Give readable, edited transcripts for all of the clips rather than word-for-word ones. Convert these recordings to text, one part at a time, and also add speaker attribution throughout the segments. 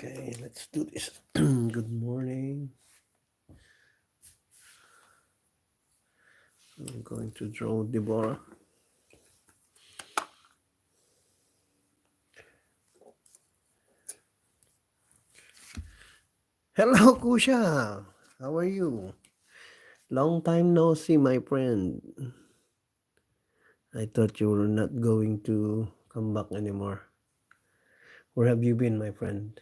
Speaker 1: Okay, let's do this. Good morning. I'm going to draw Deborah. Hello, Kusha. How are you? Long time no see, my friend. I thought you were not going to come back anymore. Where have you been, my friend?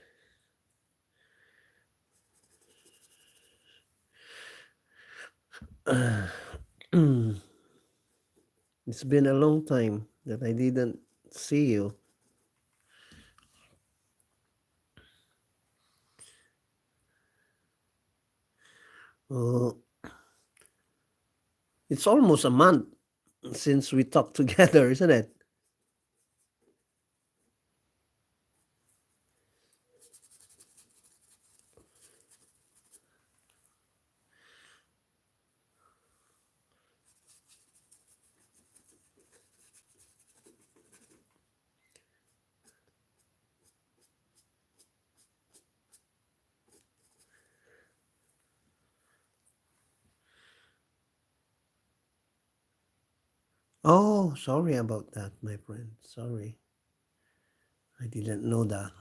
Speaker 1: It's been a long time that I didn't see you. Oh, it's almost a month since we talked together, isn't it? Oh, sorry about that, my friend. Sorry. I didn't know that.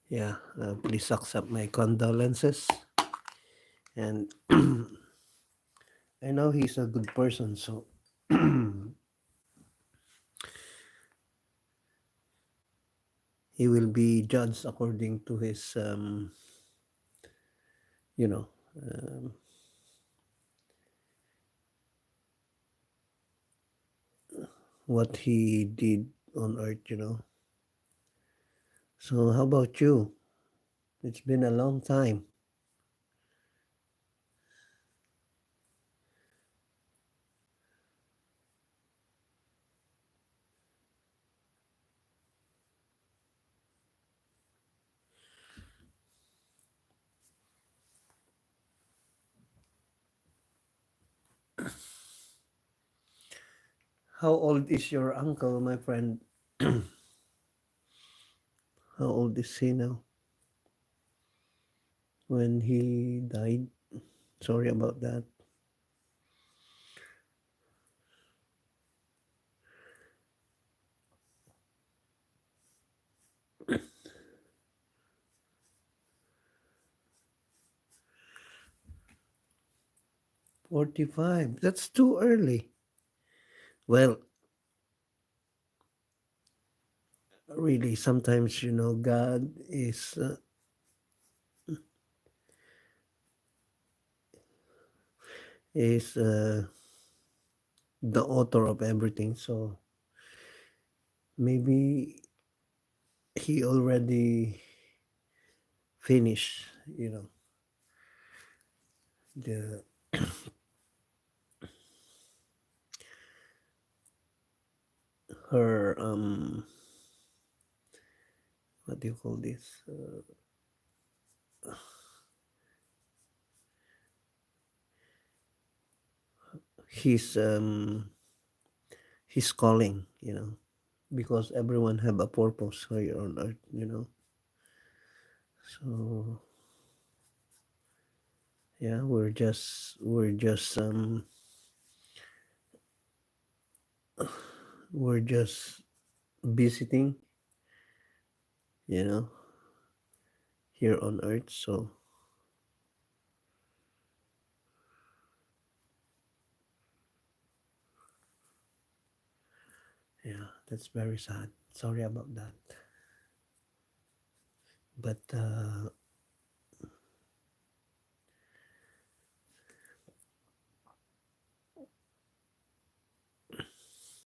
Speaker 1: Yeah, please accept my condolences. And I know he's a good person, so he will be judged according to his, you know, um, what he did on earth. So, how about you? It's been a long time. How old is your uncle, my friend? How old is he now? When he died? Sorry about that. 45. That's too early. Well, really, sometimes, God is the author of everything. So maybe he already finished, the her what do you call this? His his calling, because everyone have a purpose here on earth. So yeah, we're just visiting, you know, here on earth. So yeah, that's very sad. Sorry about that. But